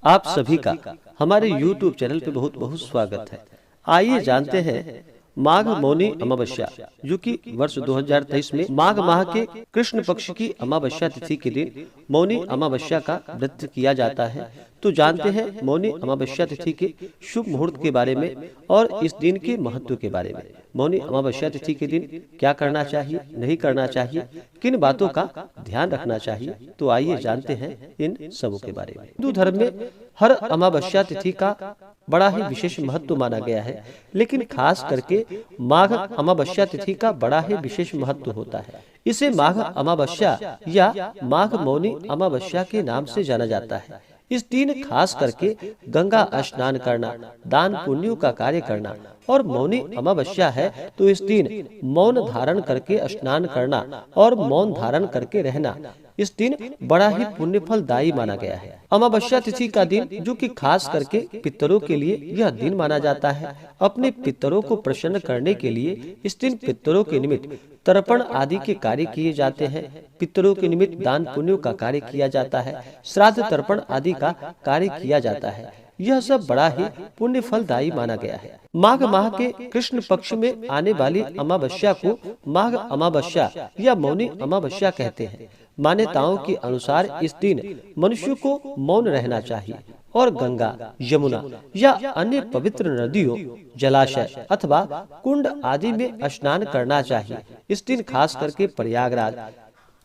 आप सभी का हमारे YouTube चैनल पे बहुत बहुत स्वागत है। आइए जानते हैं माघ मौनी अमावस्या, जो कि वर्ष 2023 में माघ माह के कृष्ण पक्ष की अमावस्या तिथि के दिन मौनी अमावस्या का व्रत किया जाता है। तो जानते हैं मौनी अमावस्या तिथि के शुभ मुहूर्त के बारे में और इस दिन के महत्व के बारे में। मौनी अमावस्या तिथि के दिन क्या करना चाहिए, नहीं करना चाहिए, किन बातों का ध्यान रखना चाहिए, तो आइए जानते हैं इन सबों के बारे में। हिंदू धर्म में हर अमावस्या तिथि का बड़ा ही विशेष महत्व माना गया है, लेकिन खास करके माघ अमावस्या तिथि का बड़ा ही विशेष महत्व होता है। इसे माघ अमावस्या या माघ मौनी अमावस्या के नाम से जाना जाता है। इस दिन खास करके गंगा स्नान करना, दान पुण्यों का कार्य करना और मौनी अमावस्या है तो इस दिन मौन धारण करके स्नान करना और मौन धारण करके रहना इस दिन बड़ा ही पुण्य फलदायी माना गया है। अमावस्या तिथि का दिन, जो कि खास करके पितरों के लिए यह दिन माना जाता है। अपने पितरों को प्रसन्न करने के लिए इस दिन पितरों के निमित्त तर्पण आदि के कार्य किए जाते हैं। पितरों के निमित्त दान पुण्यों का कार्य किया जाता है, श्राद्ध तर्पण आदि का कार्य किया जाता है। यह सब बड़ा ही पुण्य फलदायी माना गया है। माघ माह के कृष्ण पक्ष में आने वाली अमावस्या को माघ अमावस्या या मौनी अमावस्या कहते हैं। मान्यताओं के अनुसार इस दिन मनुष्य को मौन रहना चाहिए और गंगा, यमुना या अन्य पवित्र नदियों, जलाशय अथवा कुंड आदि में स्नान करना चाहिए। इस दिन खास करके प्रयागराज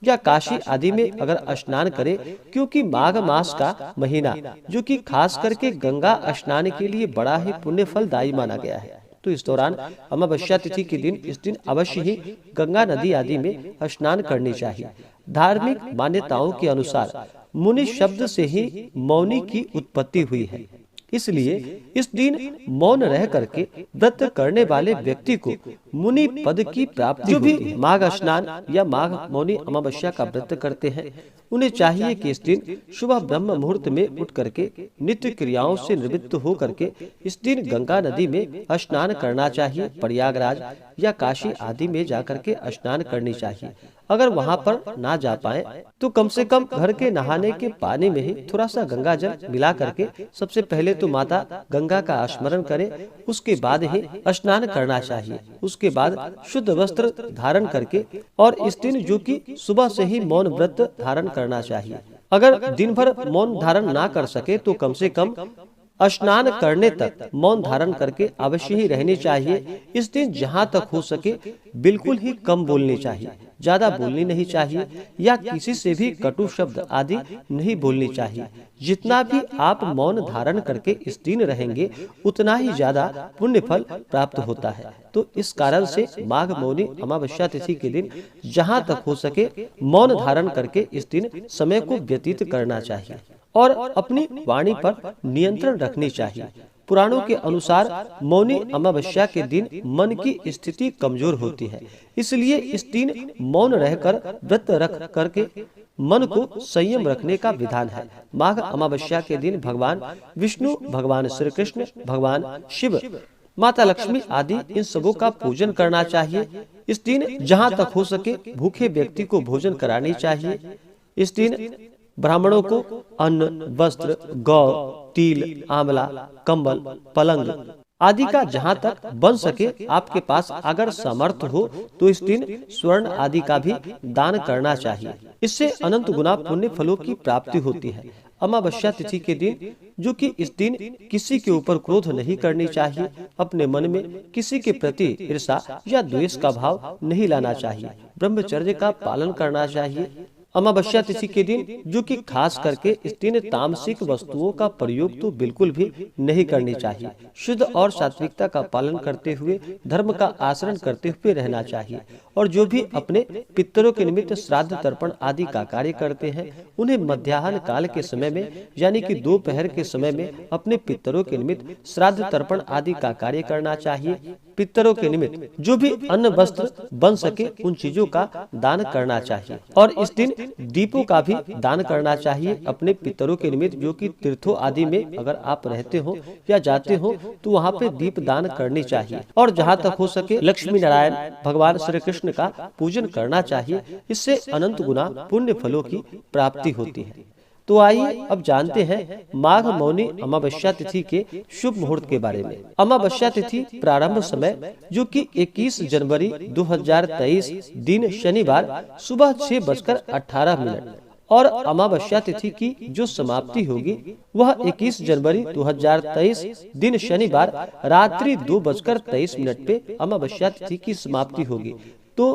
या काशी आदि में अगर स्नान करें, क्योंकि माघ मास का महीना जो कि खास करके गंगा स्नान के लिए बड़ा ही पुण्य फलदायी माना गया है। तो इस दौरान अमावस्या तिथि के दिन इस दिन अवश्य ही गंगा नदी आदि में स्नान करनी चाहिए। धार्मिक मान्यताओं के अनुसार मुनि शब्द से ही मौनी की उत्पत्ति हुई है, इसलिए इस दिन मौन रह करके व्रत करने वाले व्यक्ति को मुनि पद की प्राप्ति होती है। जो भी माघ स्नान या माघ मौनी अमावस्या का व्रत करते हैं, उन्हें चाहिए कि इस दिन सुबह ब्रह्म मुहूर्त में उठ करके नित्य क्रियाओं से निवृत्त हो करके इस दिन गंगा नदी में स्नान करना चाहिए। प्रयागराज या काशी आदि में जाकर के स्नान करनी चाहिए। अगर वहां पर ना जा पाए तो कम से कम घर के नहाने के पानी में ही थोड़ा सा गंगा जल मिला करके सबसे पहले तो माता गंगा का स्मरण करें, उसके बाद ही स्नान करना चाहिए। उसके बाद शुद्ध वस्त्र धारण करके और इस दिन जो कि सुबह से ही मौन व्रत धारण करना चाहिए। अगर दिन भर मौन धारण ना कर सके तो कम से कम स्नान करने तक मौन धारण करके अवश्य ही रहनी चाहिए। इस दिन जहाँ तक हो सके बिल्कुल ही कम बोलनी चाहिए, ज्यादा बोलनी नहीं चाहिए या किसी से भी कटु शब्द आदि नहीं बोलनी चाहिए। जितना भी आप मौन धारण करके इस दिन रहेंगे उतना ही ज्यादा पुण्य फल प्राप्त होता है। तो इस कारण से माघ मौनी अमावस्या तिथि के दिन जहाँ तक हो सके मौन धारण करके इस दिन समय को व्यतीत करना चाहिए और अपनी वाणी पर नियंत्रण रखनी चाहिए। पुराणों के अनुसार मौनी अमावस्या के दिन मन की स्थिति कमजोर होती है, इसलिए इस दिन मौन रहकर व्रत रख करके मन को संयम रखने का विधान है। माघ अमावस्या के दिन भगवान विष्णु, भगवान श्री कृष्ण, भगवान शिव, माता लक्ष्मी आदि इन सबों का पूजन करना चाहिए। इस दिन जहाँ तक हो सके भूखे व्यक्ति को भोजन करानी चाहिए। इस दिन ब्राह्मणों को अन्न, वस्त्र, गौ, तिल, आंवला, कंबल, पलंग आदि का जहाँ तक बन सके आपके पास अगर समर्थ हो तो इस दिन स्वर्ण आदि का भी दान करना चाहिए। इससे अनंत गुना पुण्य फलों की प्राप्ति होती है। अमावस्या तिथि के दिन, जो कि इस दिन किसी के ऊपर क्रोध नहीं करनी चाहिए। अपने मन में किसी के प्रति ईर्ष्या या द्वेष का भाव नहीं लाना चाहिए। ब्रह्मचर्य का पालन करना चाहिए। अमावस्या तिथि के दिन, जो कि खास करके इस दिन तामसिक वस्तुओं का प्रयोग तो बिल्कुल भी नहीं करनी चाहिए। शुद्ध और सात्विकता का पालन करते हुए धर्म का आचरण करते हुए रहना चाहिए। और जो भी अपने पितरों के निमित्त श्राद्ध तर्पण आदि का कार्य करते हैं, उन्हें मध्याह्न काल के समय में यानी कि दोपहर के समय में अपने पितरों के निमित्त श्राद्ध तर्पण आदि का कार्य करना चाहिए। पितरों के निमित्त जो भी अन्न वस्त्र बन सके उन चीजों का दान करना चाहिए। और इस दिन दीपों का भी दान करना चाहिए अपने पितरों के निमित्त, जो कि तीर्थों आदि में अगर आप रहते हो या जाते हो तो वहाँ पे दीप दान करनी चाहिए। और जहाँ तक हो सके लक्ष्मी नारायण भगवान श्री कृष्ण का पूजन करना चाहिए। इससे अनंत गुना पुण्य फलों की प्राप्ति होती है। तो आइए अब जानते हैं माघ मौनी अमावस्या तिथि के शुभ मुहूर्त के बारे में। अमावस्या तिथि प्रारंभ समय जो कि 21 जनवरी 2023 दिन शनिवार सुबह 6:18 और अमावस्या तिथि की जो समाप्ति होगी वह 21 जनवरी 2023 दिन शनिवार रात्रि 2:23 पे अमावस्या तिथि की समाप्ति होगी। तो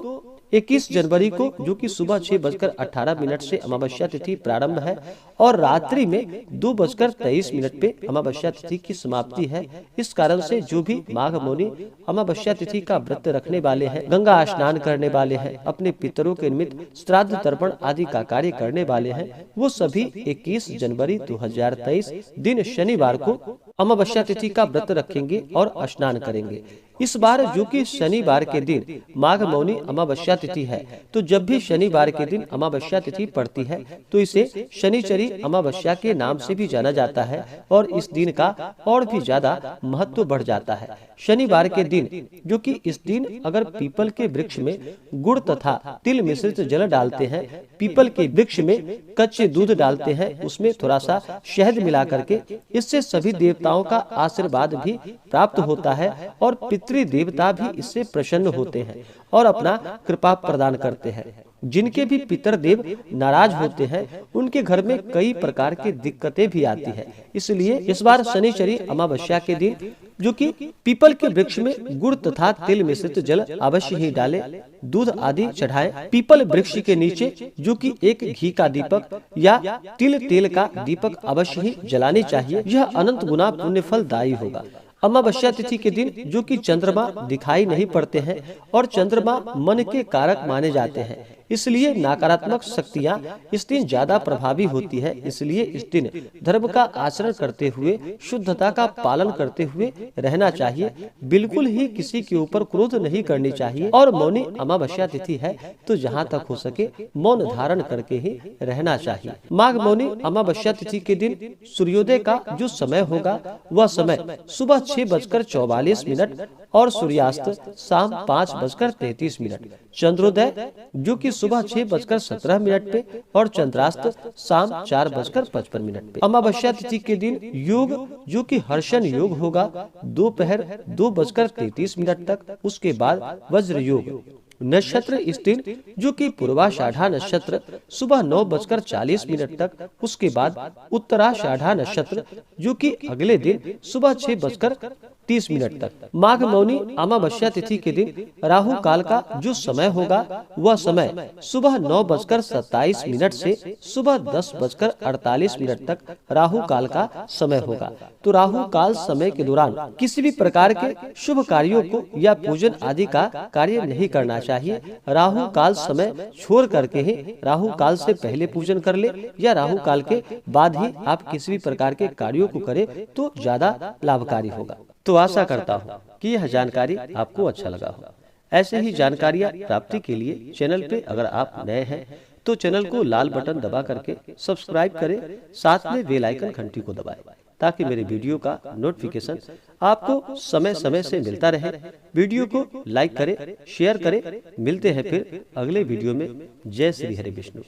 21 जनवरी को जो कि सुबह 6:18 से अमावस्या तिथि प्रारंभ है और रात्रि में 2:23 पे अमावस्या तिथि की समाप्ति है। इस कारण से जो भी माघ मौनी अमावस्या तिथि का व्रत रखने वाले हैं, गंगा स्नान करने वाले हैं, अपने पितरों के निमित्त श्राद्ध तर्पण आदि का कार्य करने वाले हैं, वो सभी 21 जनवरी 2023 दिन शनिवार को अमावस्या तिथि का व्रत रखेंगे और स्नान करेंगे। इस बार जो कि शनिवार के दिन माघ मौनी अमावस्या तिथि है, तो जब भी शनिवार के दिन अमावस्या तिथि पड़ती है तो इसे शनिचरी अमावस्या के नाम से भी जाना जाता है और इस दिन का और भी ज्यादा महत्व बढ़ जाता है। शनिवार के दिन जो कि इस दिन अगर पीपल के वृक्ष में गुड़ तथा तिल मिश्रित जल डालते हैं, पीपल के वृक्ष में कच्चे दूध डालते हैं, उसमें थोड़ा सा शहद मिला करके, इससे सभी देवताओं का आशीर्वाद भी प्राप्त होता है और पितृ देवता भी इससे प्रसन्न होते हैं और अपना कृपा प्रदान करते हैं। जिनके भी पितर देव नाराज होते हैं उनके घर में कई प्रकार की दिक्कतें भी आती है। इसलिए इस बार शनिचरी अमावस्या के दिन जो कि पीपल के वृक्ष में गुड़ तथा तिल मिश्रित जल अवश्य ही डालें, दूध आदि चढ़ाएं। पीपल वृक्ष के नीचे जो कि एक घी का दीपक या तिल तेल का दीपक अवश्य ही जलानी चाहिए। यह अनंत गुना पुण्य फलदायी होगा। अमावस्या तिथि के दिन जो कि चंद्रमा दिखाई नहीं पड़ते हैं और चंद्रमा मन के कारक माने जाते हैं, इसलिए नकारात्मक शक्तियां इस दिन ज्यादा प्रभावी होती है। इसलिए इस दिन धर्म का आचरण करते हुए, शुद्धता का पालन करते हुए रहना चाहिए। बिल्कुल ही किसी के ऊपर क्रोध नहीं करनी चाहिए और मौनी अमावस्या तिथि है तो जहाँ तक हो सके मौन धारण करके ही रहना चाहिए। माघ मौनी अमावस्या तिथि के दिन सूर्योदय का जो समय होगा वह समय सुबह 6:44 और सूर्यास्त शाम 5:33। चंद्रोदय जो कि सुबह 6:17 पे और चंद्रास्त शाम 4:55 पे। अमावस्या तिथि के दिन योग जो कि हर्षण योग होगा दोपहर 2:33 तक, उसके बाद वज्र योग। नक्षत्र इस दिन जो कि पूर्वाषाढ़ा नक्षत्र सुबह 9:40 तक, उसके बाद उत्तराषाढ़ा नक्षत्र जो कि अगले दिन सुबह 6:30 तक। माघ मौनी अमावस्या तिथि के दिन राहु काल का जो समय होगा वह समय सुबह 9:27 से सुबह 10:48 तक राहु काल का समय होगा। तो राहु काल समय के दौरान किसी भी प्रकार के शुभ कार्यों को या पूजन आदि का कार्य नहीं करना चाहिए। राहु काल समय छोड़ करके ही राहु काल से पहले पूजन कर ले या राहु काल के बाद ही आप किसी भी प्रकार के कार्यों को करें तो ज्यादा लाभकारी होगा। तो आशा करता हूँ कि यह जानकारी आपको अच्छा लगा हो। ऐसे ही जानकारियाँ प्राप्ति के लिए चैनल पे अगर आप नए हैं तो चैनल को लाल बटन दबा करके सब्सक्राइब करें, साथ में बेल आइकन घंटी को दबाएं ताकि मेरे वीडियो का नोटिफिकेशन आपको समय समय से मिलता रहे। वीडियो को लाइक करें, शेयर करें। मिलते हैं फिर अगले वीडियो में। जय श्री हरि विष्णु।